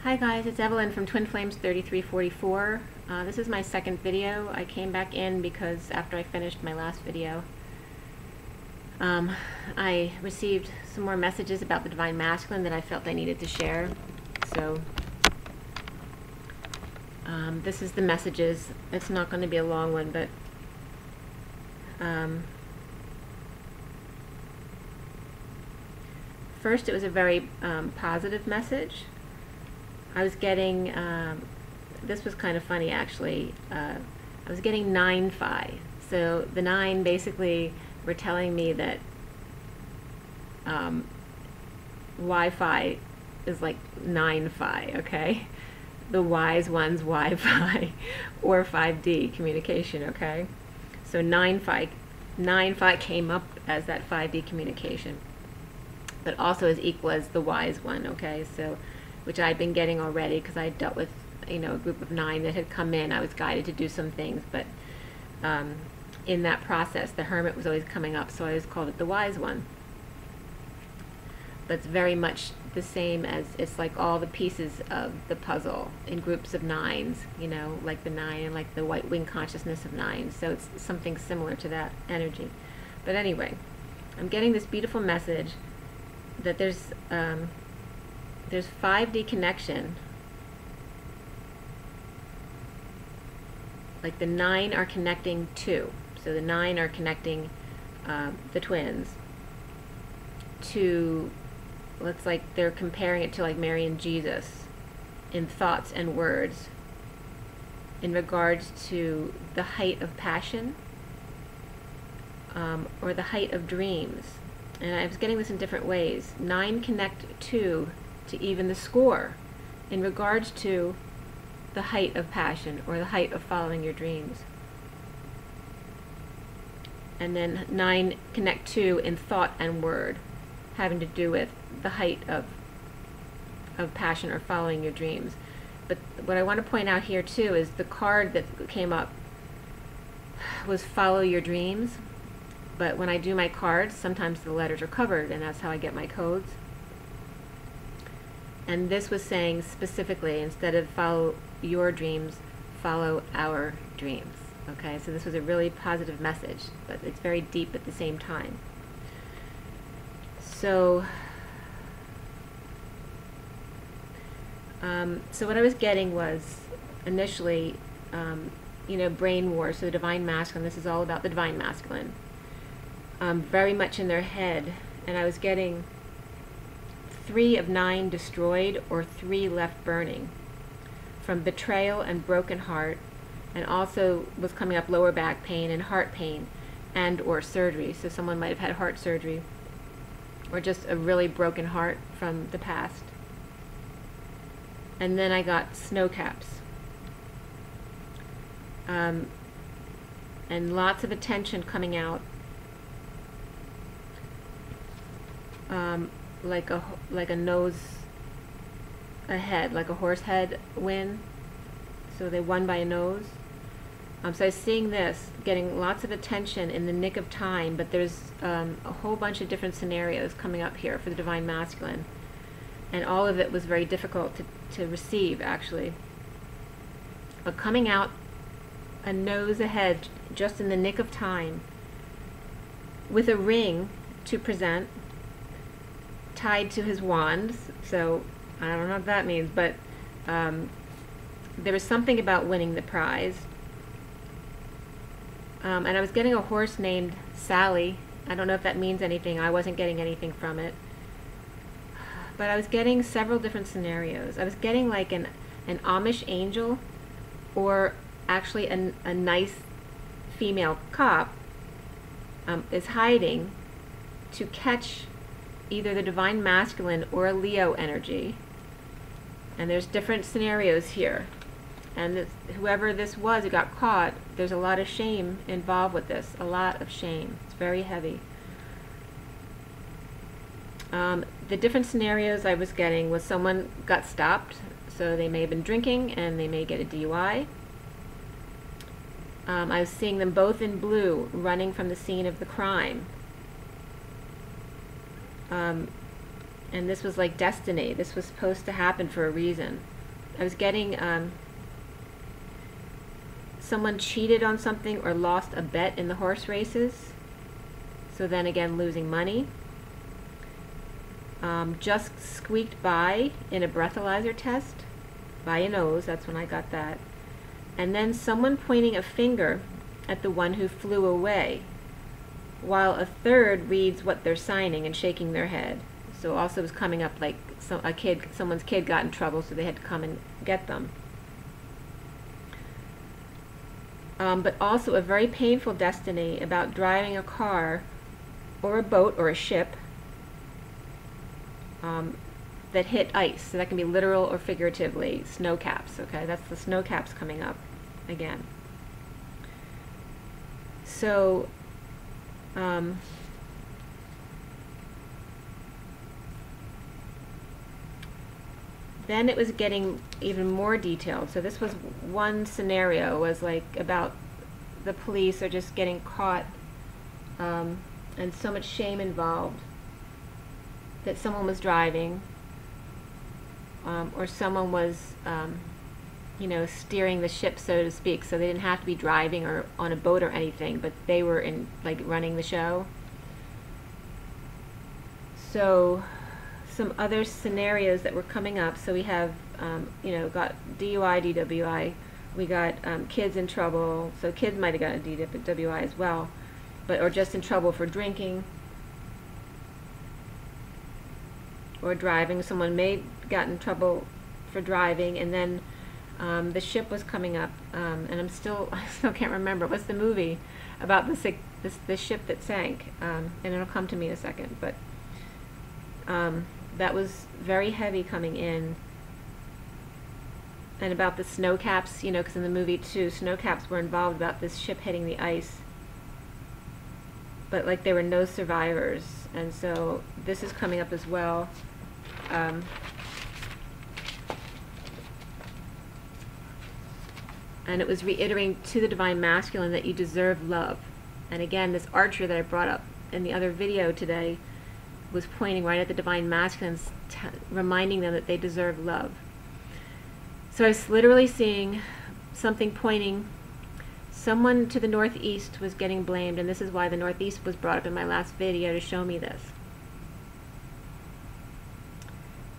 Hi guys, it's Evelyn from Twin Flames 3344. This is my second video. I came back in because after I finished my last video, I received some more messages about the Divine Masculine that I felt I needed to share. So this is the messages. It's not going to be a long one, but first it was a very positive message. I was getting, this was kind of funny actually, I was getting 9-Phi. So the 9 basically were telling me that Wi-Fi is like 9-Phi, okay? The wise one's Wi-Fi or 5D communication, okay? So 9-Phi came up as that 5D communication, but also is equal as the wise one, okay? So which I'd been getting already because I dealt with, a group of 9 that had come in. I was guided to do some things, but in that process, the Hermit was always coming up, so I always called it the Wise One. But it's very much the same as, it's like all the pieces of the puzzle in groups of 9s, like the 9 and like the white wing consciousness of 9. So it's something similar to that energy. But anyway, I'm getting this beautiful message that there's 5D connection. Like the 9 are connecting 2. So the 9 are connecting the twins to, looks like they're comparing it to like Mary and Jesus in thoughts and words in regards to the height of passion or the height of dreams. And I was getting this in different ways. 9 connect 2 to even the score in regards to the height of passion or the height of following your dreams. And then 9 connect 2 in thought and word, having to do with the height of passion or following your dreams. But what I want to point out here too is the card that came up was follow your dreams. But when I do my cards, sometimes the letters are covered, and that's how I get my codes. And this was saying specifically, instead of follow your dreams, follow our dreams. Okay, so this was a really positive message, but it's very deep at the same time. So, so what I was getting was initially, brain war. So the Divine Masculine. This is all about the Divine Masculine. Very much in their head, and I was getting 3 of 9 destroyed or 3 left burning from betrayal and broken heart, and also was coming up lower back pain and heart pain and or surgery. So someone might have had heart surgery or just a really broken heart from the past. And then I got snow caps and lots of attention coming out, like a nose, a head, like a horse head win. So they won by a nose. So I was seeing this, getting lots of attention in the nick of time, but there's a whole bunch of different scenarios coming up here for the Divine Masculine. And all of it was very difficult to receive, actually. But coming out a nose ahead, just in the nick of time, with a ring to present, tied to his wand. So I don't know what that means, but there was something about winning the prize. And I was getting a horse named Sally. I don't know if that means anything. I wasn't getting anything from it. But I was getting several different scenarios. I was getting like an Amish angel, or actually a nice female cop is hiding to catch either the Divine Masculine or a Leo energy. And there's different scenarios here. And whoever this was who got caught, there's a lot of shame involved with this. A lot of shame. It's very heavy. The different scenarios I was getting was someone got stopped, so they may have been drinking and they may get a DUI. I was seeing them both in blue, running from the scene of the crime. And this was like destiny. This was supposed to happen for a reason. I was getting someone cheated on something or lost a bet in the horse races. So then again, losing money. Just squeaked by in a breathalyzer test by a nose. That's when I got that. And then someone pointing a finger at the one who flew away, while a third reads what they're signing and shaking their head. So also was coming up like someone's kid got in trouble, so they had to come and get them. But also a very painful destiny about driving a car or a boat or a ship that hit ice. So that can be literal or figuratively. Snow caps, okay? That's the snow caps coming up again. So then it was getting even more detailed. So this was one scenario, was like about the police are just getting caught, and so much shame involved that someone was driving, or someone was you know, steering the ship, so to speak. So they didn't have to be driving or on a boat or anything, but they were in, like, running the show. So some other scenarios that were coming up. So we have, you know, got DUI, DWI. We got kids in trouble. So kids might have got a DWI as well, but or just in trouble for drinking or driving. Someone may got in trouble for driving, and then the ship was coming up, and I still can't remember. What's the movie about the ship that sank? And it'll come to me in a second. But that was very heavy coming in. And about the snow caps, you know, because in the movie too, snow caps were involved about this ship hitting the ice. But like there were no survivors, and so this is coming up as well. And it was reiterating to the Divine Masculine that you deserve love. And again, this archer that I brought up in the other video today was pointing right at the Divine Masculines, reminding them that they deserve love. So I was literally seeing something pointing, someone to the northeast was getting blamed, and this is why the northeast was brought up in my last video, to show me this.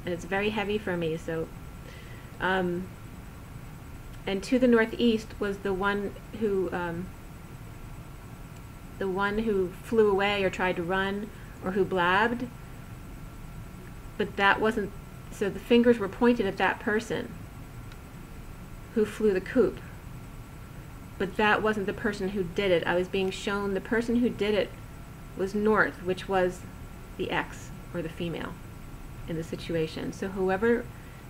And it's very heavy for me, so and to the northeast was the one who flew away or tried to run, or who blabbed. But that wasn't, so the fingers were pointed at that person who flew the coop. But that wasn't the person who did it. I was being shown the person who did it was north, which was the ex, or the female, in the situation. So whoever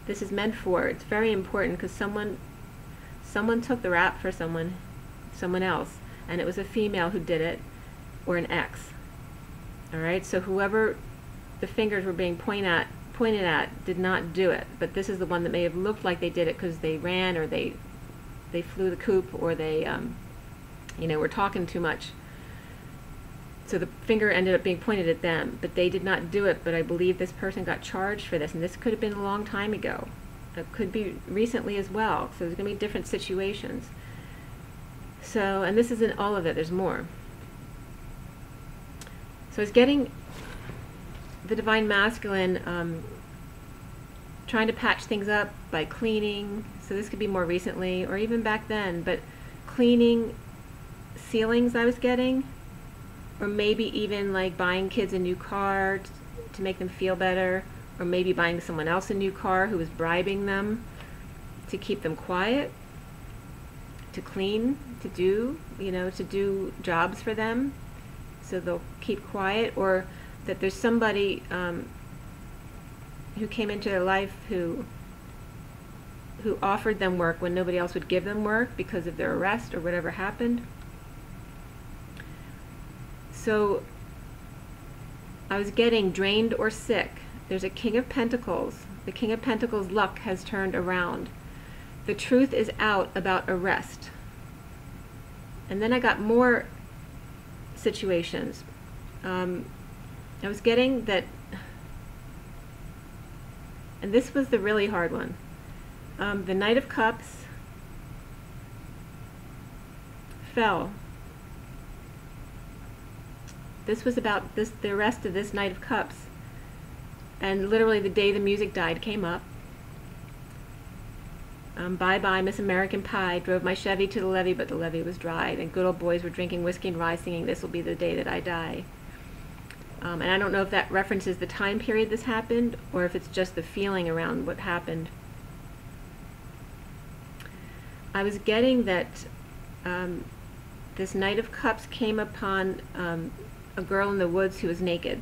this is meant for, it's very important, because someone took the rap for someone else, and it was a female who did it, or an ex. Alright, so whoever the fingers were being pointed at did not do it, but this is the one that may have looked like they did it because they ran, or they flew the coop, or they you know, were talking too much. So the finger ended up being pointed at them, but they did not do it. But I believe this person got charged for this, and this could have been a long time ago. It could be recently as well. So there's going to be different situations. So, and this isn't all of it, there's more. So I was getting the Divine Masculine trying to patch things up by cleaning. So this could be more recently, or even back then, but cleaning ceilings I was getting, or maybe even like buying kids a new car to make them feel better, or maybe buying someone else a new car who was bribing them to keep them quiet, to clean, to do, you know, to do jobs for them so they'll keep quiet, or that there's somebody who came into their life who offered them work when nobody else would give them work because of their arrest or whatever happened. So I was getting drained or sick. There's a King of Pentacles. The King of Pentacles luck has turned around. The truth is out about arrest. And then I got more situations. I was getting that And this was the really hard one. The Knight of Cups fell. This was about the arrest of this Knight of Cups. And literally the day the music died came up. Bye-bye, Miss American Pie. Drove my Chevy to the levee, but the levee was dried. And good old boys were drinking whiskey and rye, singing, "This will be the day that I die." And I don't know if that references the time period this happened, or if it's just the feeling around what happened. I was getting that this Knight of Cups came upon a girl in the woods who was naked.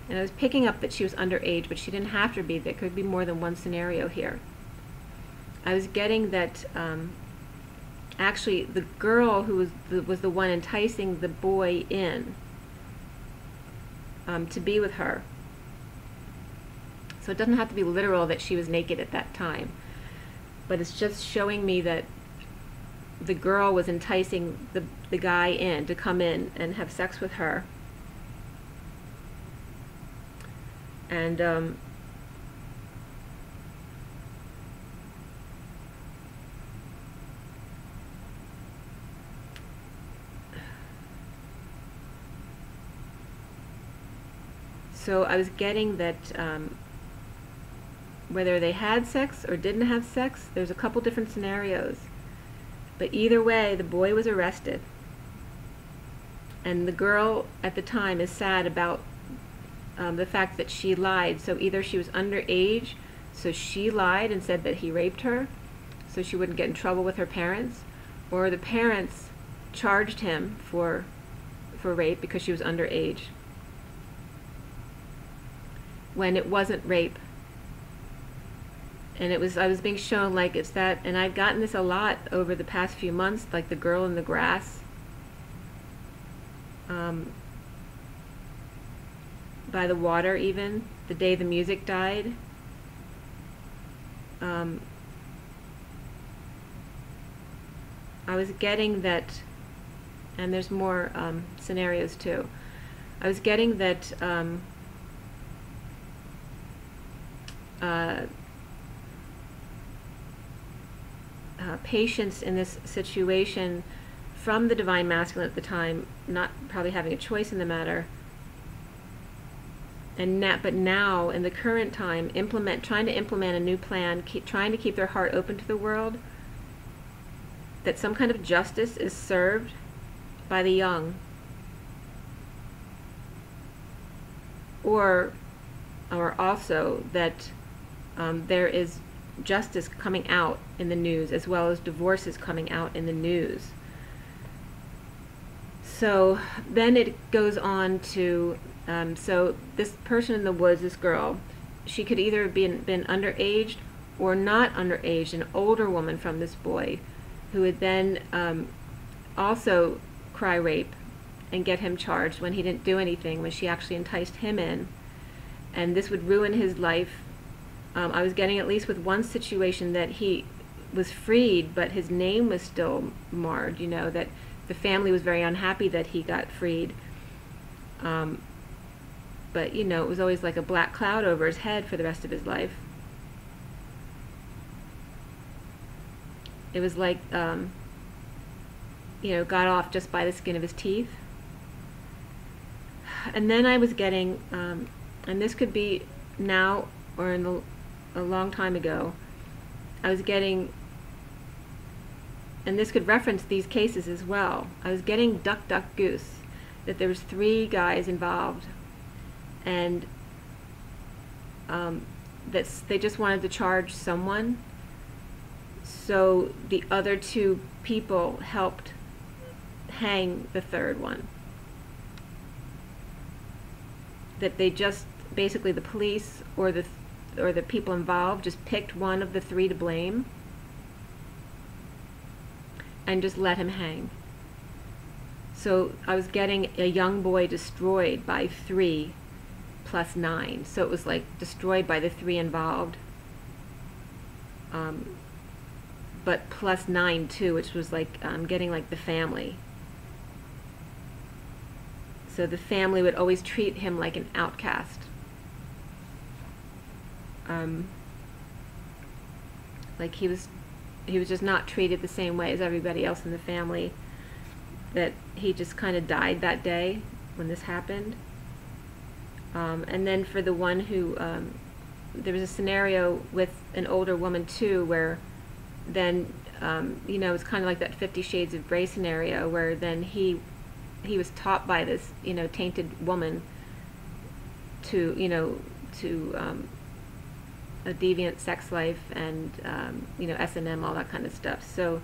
And I was picking up that she was underage, but she didn't have to be. There could be more than one scenario here. I was getting that actually the girl who was the one enticing the boy in to be with her. So it doesn't have to be literal that she was naked at that time, but it's just showing me that the girl was enticing the guy in to come in and have sex with her. And so I was getting that whether they had sex or didn't have sex, there's a couple different scenarios. But either way, the boy was arrested. And the girl at the time is sad about the fact that she lied. So either she was underage, so she lied and said that he raped her, so she wouldn't get in trouble with her parents, or the parents charged him for rape because she was underage, when it wasn't rape. And I was being shown like it's that, and I've gotten this a lot over the past few months, like the girl in the grass. By the water even, the day the music died. I was getting that, and there's more scenarios too. I was getting that patience in this situation from the Divine Masculine at the time, not probably having a choice in the matter, and but now in the current time, trying to implement a new plan, trying to keep their heart open to the world, that some kind of justice is served by the young, or also that there is justice coming out in the news, as well as divorces coming out in the news. So then it goes on to, so this person in the woods, this girl, she could either have been underage or not underage, an older woman from this boy, who would then also cry rape and get him charged when he didn't do anything, when she actually enticed him in. And this would ruin his life. I was getting at least with one situation that he was freed, but his name was still marred, you know, that the family was very unhappy that he got freed. But, you know, it was always like a black cloud over his head for the rest of his life. It was like, you know, got off just by the skin of his teeth. And then I was getting, and this could be now or in a long time ago, I was getting, and this could reference these cases as well, I was getting duck, duck, goose, that there was 3 guys involved, and that they just wanted to charge someone, so the other 2 people helped hang the 3rd one. That they just, basically the police or the people involved just picked one of the 3 to blame and just let him hang. So I was getting a young boy destroyed by 3 plus 9. So it was like destroyed by the 3 involved, but plus 9 too, which was like getting like the family. So the family would always treat him like an outcast. like he was just not treated the same way as everybody else in the family, that he just kind of died that day when this happened. And then for the one who, there was a scenario with an older woman too, where then, you know, it's kind of like that 50 Shades of Grey scenario, where then he was taught by this, you know, tainted woman to, you know, to a deviant sex life and, you know, S&M, all that kind of stuff. So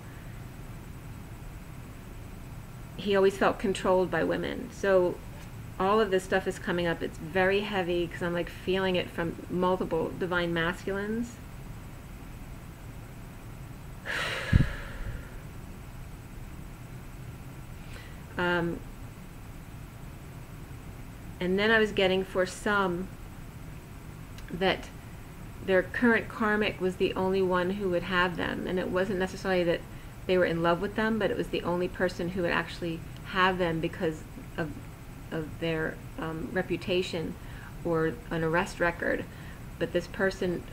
he always felt controlled by women. So all of this stuff is coming up. It's very heavy because I'm like feeling it from multiple divine masculines. And then I was getting for some that their current karmic was the only one who would have them, and it wasn't necessarily that they were in love with them, but it was the only person who would actually have them because of their reputation or an arrest record. But this person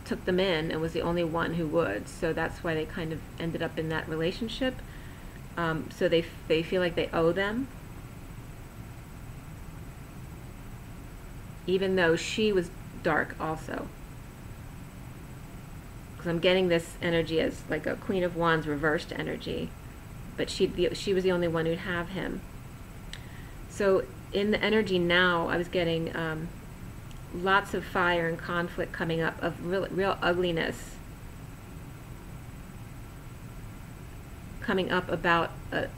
took them in and was the only one who would, so that's why they kind of ended up in that relationship. So they feel like they owe them, even though she was dark also. Because I'm getting this energy as like a Queen of Wands reversed energy, but she was the only one who'd have him. So in the energy now, I was getting lots of fire and conflict coming up, of real ugliness coming up about a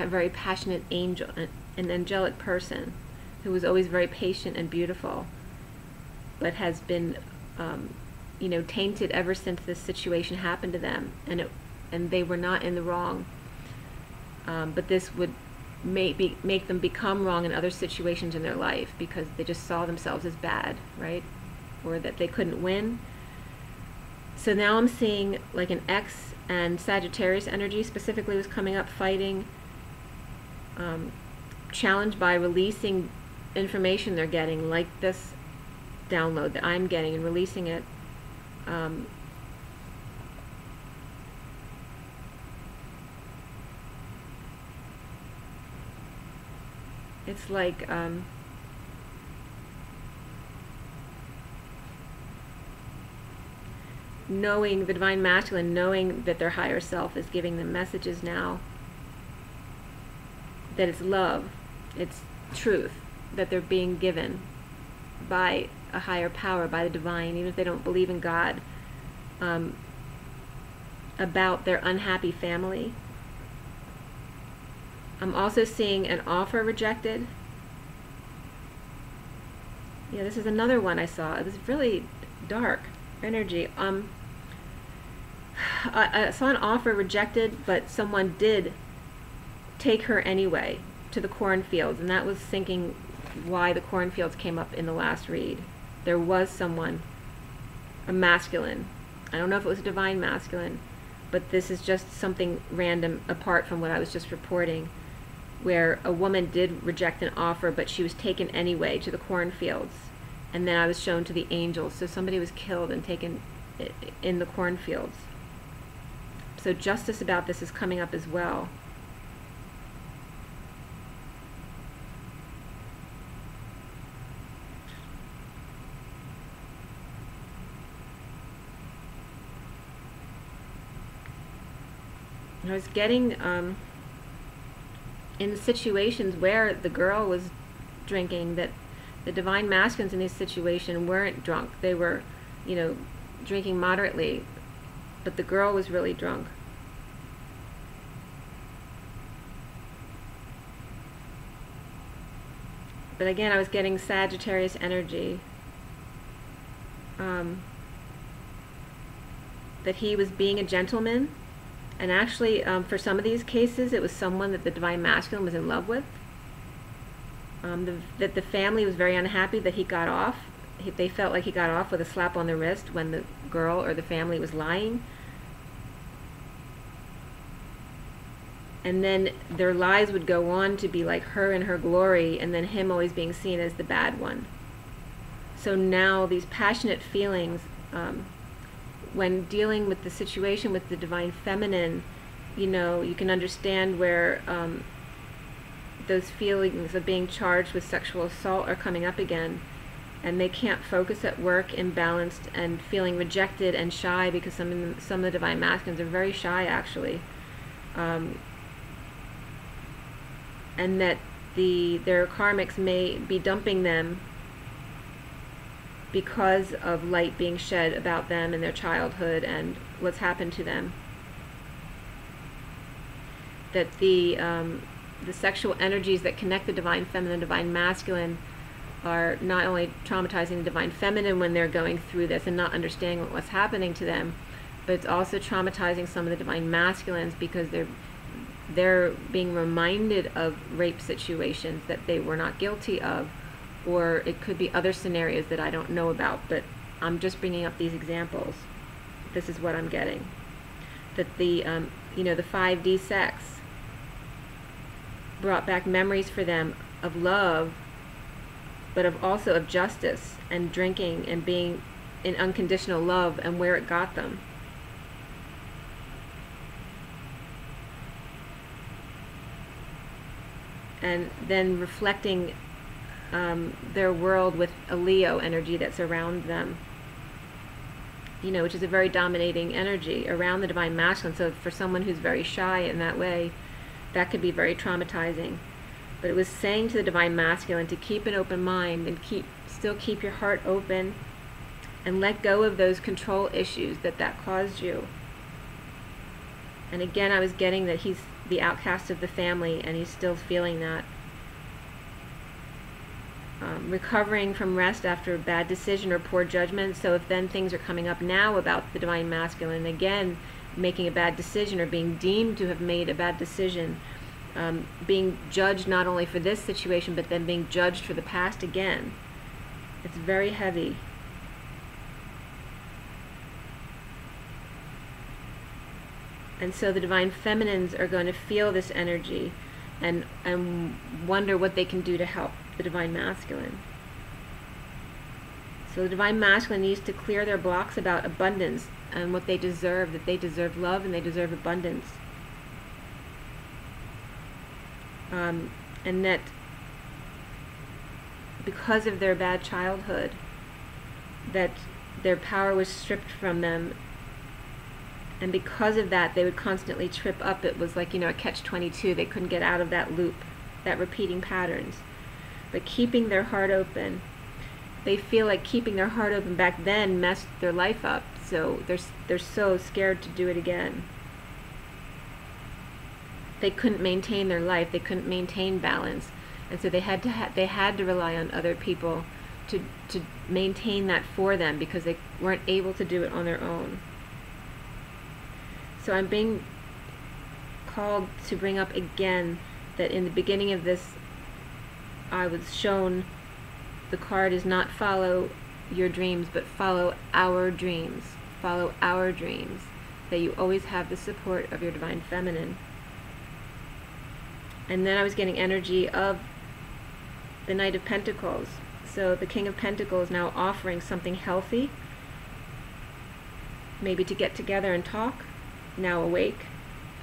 very passionate angel, an angelic person who was always very patient and beautiful, but has been, you know, tainted ever since this situation happened to them, and they were not in the wrong. But this would make them become wrong in other situations in their life because they just saw themselves as bad, right? Or that they couldn't win. So now I'm seeing like an X and Sagittarius energy specifically was coming up, fighting, challenged by releasing information they're getting, like this download that I'm getting and releasing it. It's like knowing the divine masculine, knowing that their higher self is giving them messages now, that it's love, it's truth, that they're being given by a higher power, by the divine, even if they don't believe in God, about their unhappy family. I'm also seeing an offer rejected. Yeah, this is another one I saw. It was really dark energy. I saw an offer rejected, but someone did take her anyway to the cornfields, and that was thinking why the cornfields came up in the last read. There was someone, a masculine. I don't know if it was a divine masculine, but this is just something random apart from what I was just reporting, where a woman did reject an offer, but she was taken anyway to the cornfields. And then I was shown to the angels. So somebody was killed and taken in the cornfields. So justice about this is coming up as well. I was getting in situations where the girl was drinking, that the divine masculines in this situation weren't drunk. They were, you know, drinking moderately, but the girl was really drunk. But again, I was getting Sagittarius energy. That he was being a gentleman. And actually, for some of these cases, it was someone that the divine masculine was in love with. That the family was very unhappy that he got off. They felt like he got off with a slap on the wrist when the girl or the family was lying. And then their lives would go on to be like her in her glory, and then him always being seen as the bad one. so now these passionate feelings, when dealing with the situation with the Divine Feminine, you know, you can understand where those feelings of being charged with sexual assault are coming up again, and they can't focus at work, imbalanced and feeling rejected and shy, because some of the Divine Masculines are very shy actually, and that their karmics may be dumping them because of light being shed about them and their childhood and what's happened to them. That the sexual energies that connect the Divine Feminine and Divine Masculine are not only traumatizing the Divine Feminine when they're going through this and not understanding what's happening to them, but it's also traumatizing some of the Divine Masculines, because they're being reminded of rape situations that they were not guilty of, or it could be other scenarios that I don't know about, but I'm just bringing up these examples. This is what I'm getting. That the 5D sex brought back memories for them of love, but also of justice and drinking and being in unconditional love, and where it got them. And then reflecting their world with a Leo energy that's around them, you know, which is a very dominating energy around the Divine Masculine. So for someone who's very shy in that way, that could be very traumatizing. But it was saying to the Divine Masculine to keep an open mind and still keep your heart open, and let go of those control issues that caused you. And again, I was getting that he's the outcast of the family, and he's still feeling that. Recovering from rest after a bad decision or poor judgment. So if then things are coming up now about the Divine Masculine, again, making a bad decision or being deemed to have made a bad decision, being judged not only for this situation, but then being judged for the past again. It's very heavy. And so the Divine Feminines are going to feel this energy and wonder what they can do to help the Divine Masculine. So the Divine Masculine needs to clear their blocks about abundance and what they deserve, that they deserve love and they deserve abundance. And that because of their bad childhood, that their power was stripped from them, and because of that they would constantly trip up. It was like, a catch-22. They couldn't get out of that loop, that repeating patterns. But keeping their heart open, they feel like keeping their heart open back then messed their life up, so they're so scared to do it again. They couldn't maintain their life, they couldn't maintain balance, and so they had to rely on other people to maintain that for them, because they weren't able to do it on their own. So I'm being called to bring up again that in the beginning of this, I was shown the card is not follow your dreams, but follow our dreams. Follow our dreams. That you always have the support of your Divine Feminine. And then I was getting energy of the Knight of Pentacles. So the King of Pentacles now offering something healthy, maybe to get together and talk, now awake,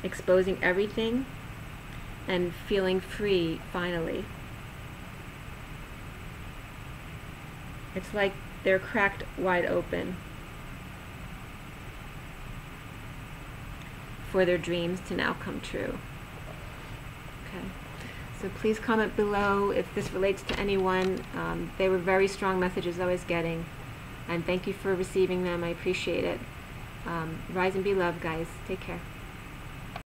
exposing everything, and feeling free finally. It's like they're cracked wide open for their dreams to now come true. Okay, so please comment below if this relates to anyone. They were very strong messages I was getting, and thank you for receiving them. I appreciate it. Rise and be loved, guys. Take care.